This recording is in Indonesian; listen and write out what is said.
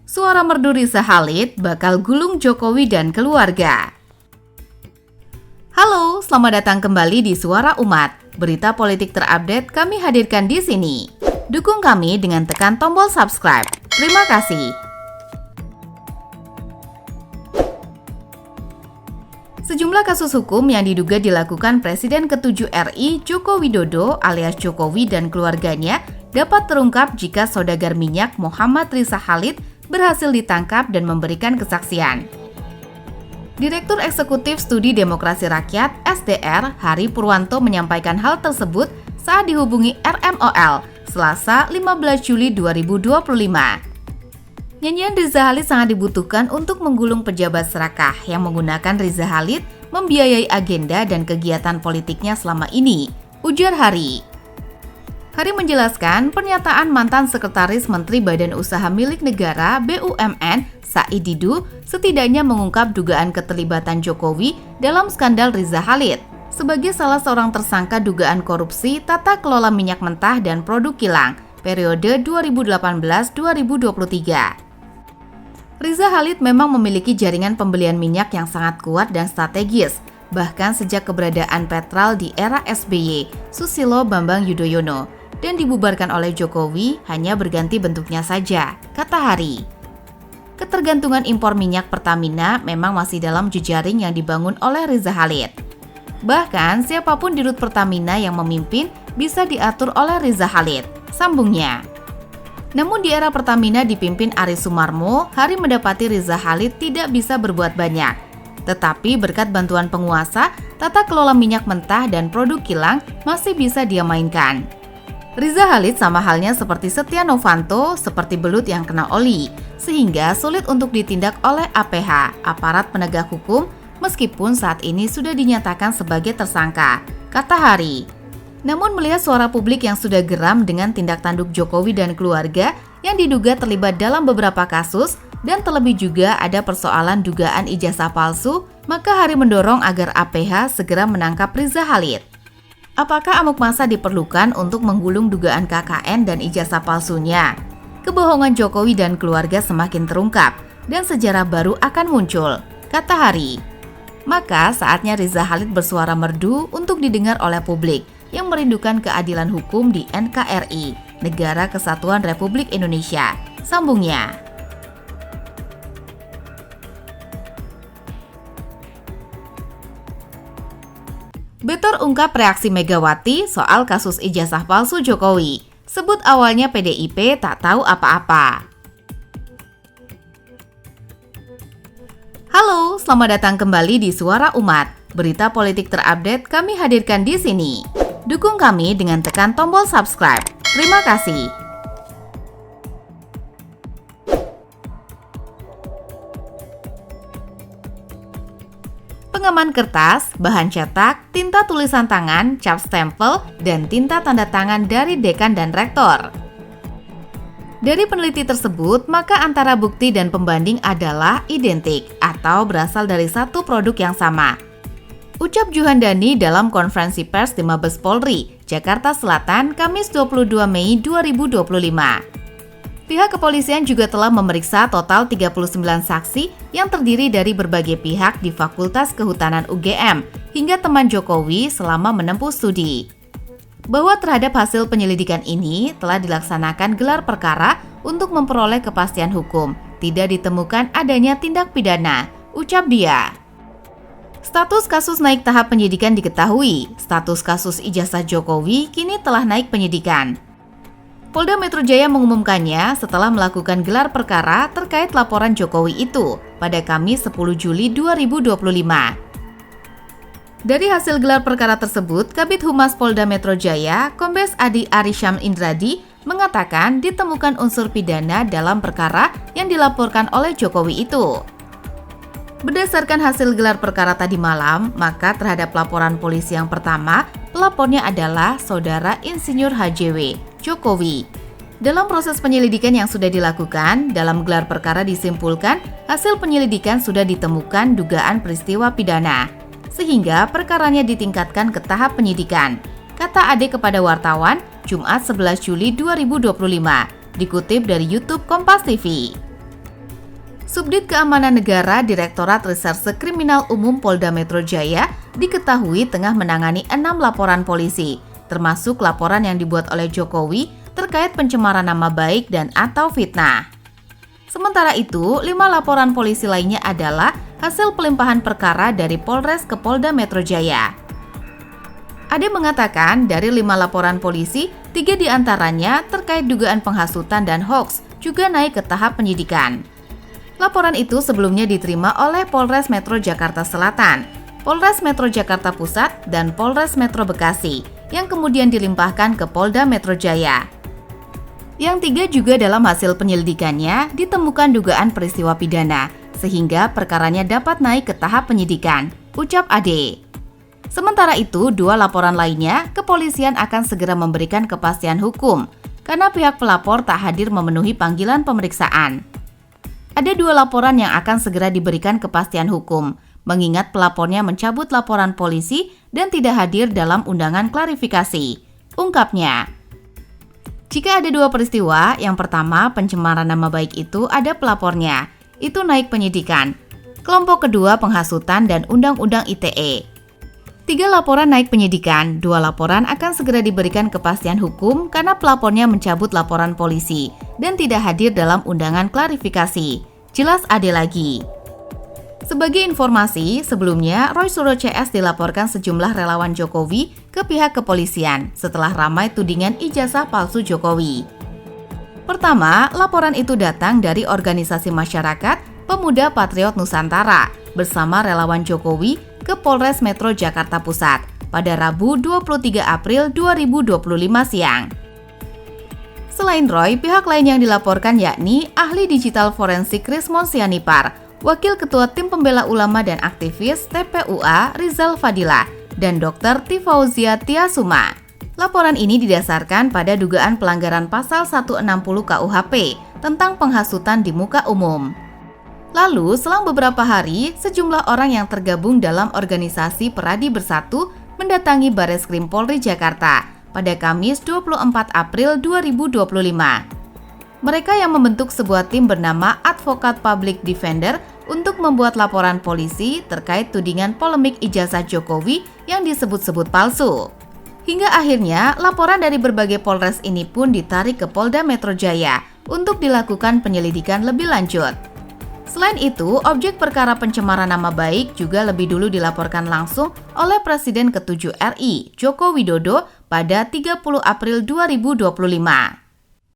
Suara merdu Riza Khalid bakal gulung Jokowi dan keluarga. Halo, selamat datang kembali di Suara Umat. Berita politik terupdate kami hadirkan di sini. Dukung kami dengan tekan tombol subscribe. Terima kasih. Sejumlah kasus hukum yang diduga dilakukan Presiden ke-7 RI Joko Widodo alias Jokowi dan keluarganya dapat terungkap jika saudagar minyak Muhammad Riza Khalid berhasil ditangkap dan memberikan kesaksian. Direktur Eksekutif Studi Demokrasi Rakyat (SDR) Hari Purwanto menyampaikan hal tersebut saat dihubungi RMOL Selasa 15 Juli 2025. Nyanyian Riza Khalid sangat dibutuhkan untuk menggulung pejabat serakah yang menggunakan Riza Khalid membiayai agenda dan kegiatan politiknya selama ini, ujar Hari. Hari menjelaskan pernyataan mantan Sekretaris Menteri Badan Usaha Milik Negara BUMN Said Didu setidaknya mengungkap dugaan keterlibatan Jokowi dalam skandal Riza Khalid sebagai salah seorang tersangka dugaan korupsi tata kelola minyak mentah dan produk kilang periode 2018-2023. Riza Khalid memang memiliki jaringan pembelian minyak yang sangat kuat dan strategis, bahkan sejak keberadaan Petral di era SBY, Susilo Bambang Yudhoyono, dan dibubarkan oleh Jokowi hanya berganti bentuknya saja, kata Hari. Ketergantungan impor minyak Pertamina memang masih dalam jejaring yang dibangun oleh Riza Khalid. Bahkan siapapun di Rut Pertamina yang memimpin bisa diatur oleh Riza Khalid, sambungnya. Namun di era Pertamina dipimpin Aris Sumarmo, Hari mendapati Riza Khalid tidak bisa berbuat banyak. Tetapi berkat bantuan penguasa, tata kelola minyak mentah dan produk kilang masih bisa dia mainkan. Riza Khalid sama halnya seperti Setia Novanto, seperti belut yang kena oli, sehingga sulit untuk ditindak oleh APH, aparat penegak hukum, meskipun saat ini sudah dinyatakan sebagai tersangka, kata Hari. Namun melihat suara publik yang sudah geram dengan tindak tanduk Jokowi dan keluarga yang diduga terlibat dalam beberapa kasus dan terlebih juga ada persoalan dugaan ijazah palsu, maka Hari mendorong agar APH segera menangkap Riza Khalid. Apakah amuk massa diperlukan untuk menggulung dugaan KKN dan ijazah palsunya? Kebohongan Jokowi dan keluarga semakin terungkap dan sejarah baru akan muncul, kata Hari. Maka saatnya Riza Khalid bersuara merdu untuk didengar oleh publik yang merindukan keadilan hukum di NKRI, Negara Kesatuan Republik Indonesia, sambungnya. Betor ungkap reaksi Megawati soal kasus ijazah palsu Jokowi, sebut awalnya PDIP tak tahu apa-apa. Halo, selamat datang kembali di Suara Umat. Berita politik terupdate kami hadirkan di sini. Dukung kami dengan tekan tombol subscribe. Terima kasih. Pengaman kertas, bahan cetak, tinta tulisan tangan, cap stempel, dan tinta tanda tangan dari dekan dan rektor. Dari peneliti tersebut, maka antara bukti dan pembanding adalah identik atau berasal dari satu produk yang sama. Ucap Juhandani dalam konferensi pers di Mabes Polri, Jakarta Selatan, Kamis 22 Mei 2025. Pihak kepolisian juga telah memeriksa total 39 saksi yang terdiri dari berbagai pihak di Fakultas Kehutanan UGM hingga teman Jokowi selama menempuh studi. Bahwa terhadap hasil penyelidikan ini telah dilaksanakan gelar perkara untuk memperoleh kepastian hukum, tidak ditemukan adanya tindak pidana, ucap dia. Status kasus naik tahap penyidikan diketahui, status kasus ijazah Jokowi kini telah naik penyidikan. Polda Metro Jaya mengumumkannya setelah melakukan gelar perkara terkait laporan Jokowi itu pada Kamis 10 Juli 2025. Dari hasil gelar perkara tersebut, Kabid Humas Polda Metro Jaya, Kombes Adi Arisyam Indradi, mengatakan ditemukan unsur pidana dalam perkara yang dilaporkan oleh Jokowi itu. Berdasarkan hasil gelar perkara tadi malam, maka terhadap laporan polisi yang pertama, pelapornya adalah Saudara Insinyur HJW, Jokowi. Dalam proses penyelidikan yang sudah dilakukan, dalam gelar perkara disimpulkan hasil penyelidikan sudah ditemukan dugaan peristiwa pidana, sehingga perkaranya ditingkatkan ke tahap penyidikan, kata Ade kepada wartawan Jumat 11 Juli 2025, dikutip dari YouTube Kompas TV. Subdit Keamanan Negara Direktorat Reserse Kriminal Umum Polda Metro Jaya diketahui tengah menangani 6 laporan polisi, termasuk laporan yang dibuat oleh Jokowi terkait pencemaran nama baik dan atau fitnah. Sementara itu, 5 laporan polisi lainnya adalah hasil pelimpahan perkara dari Polres ke Polda Metro Jaya. Ade mengatakan dari 5 laporan polisi, 3 diantaranya terkait dugaan penghasutan dan hoaks juga naik ke tahap penyidikan. Laporan itu sebelumnya diterima oleh Polres Metro Jakarta Selatan, Polres Metro Jakarta Pusat, dan Polres Metro Bekasi, yang kemudian dilimpahkan ke Polda Metro Jaya. Yang 3 juga dalam hasil penyelidikannya ditemukan dugaan peristiwa pidana, sehingga perkaranya dapat naik ke tahap penyidikan, ucap Ade. Sementara itu, 2 laporan lainnya, kepolisian akan segera memberikan kepastian hukum, karena pihak pelapor tak hadir memenuhi panggilan pemeriksaan. Ada 2 laporan yang akan segera diberikan kepastian hukum, mengingat pelapornya mencabut laporan polisi dan tidak hadir dalam undangan klarifikasi, ungkapnya. Jika ada 2 peristiwa, yang pertama pencemaran nama baik itu ada pelapornya, itu naik penyidikan. Kelompok kedua penghasutan dan Undang-Undang ITE. 3 laporan naik penyidikan, 2 laporan akan segera diberikan kepastian hukum karena pelapornya mencabut laporan polisi dan tidak hadir dalam undangan klarifikasi. Jelas Ade lagi. Sebagai informasi, sebelumnya Roy Suryo CS dilaporkan sejumlah relawan Jokowi ke pihak kepolisian setelah ramai tudingan ijazah palsu Jokowi. Pertama, laporan itu datang dari organisasi masyarakat Pemuda Patriot Nusantara bersama relawan Jokowi ke Polres Metro Jakarta Pusat pada Rabu 23 April 2025 siang. Selain Roy, pihak lain yang dilaporkan yakni ahli digital forensik Rismon Sianipar, Wakil Ketua Tim Pembela Ulama dan Aktivis TPUA Rizal Fadila, dan Dr. Tifauzia Tiasuma. Laporan ini didasarkan pada dugaan pelanggaran pasal 160 KUHP tentang penghasutan di muka umum. Lalu, selang beberapa hari, sejumlah orang yang tergabung dalam organisasi Peradi Bersatu mendatangi Bareskrim Polri Jakarta pada Kamis 24 April 2025. Mereka yang membentuk sebuah tim bernama Advokat Public Defender untuk membuat laporan polisi terkait tudingan polemik ijazah Jokowi yang disebut-sebut palsu. Hingga akhirnya, laporan dari berbagai Polres ini pun ditarik ke Polda Metro Jaya untuk dilakukan penyelidikan lebih lanjut. Selain itu, objek perkara pencemaran nama baik juga lebih dulu dilaporkan langsung oleh Presiden ke-7 RI, Joko Widodo, pada 30 April 2025.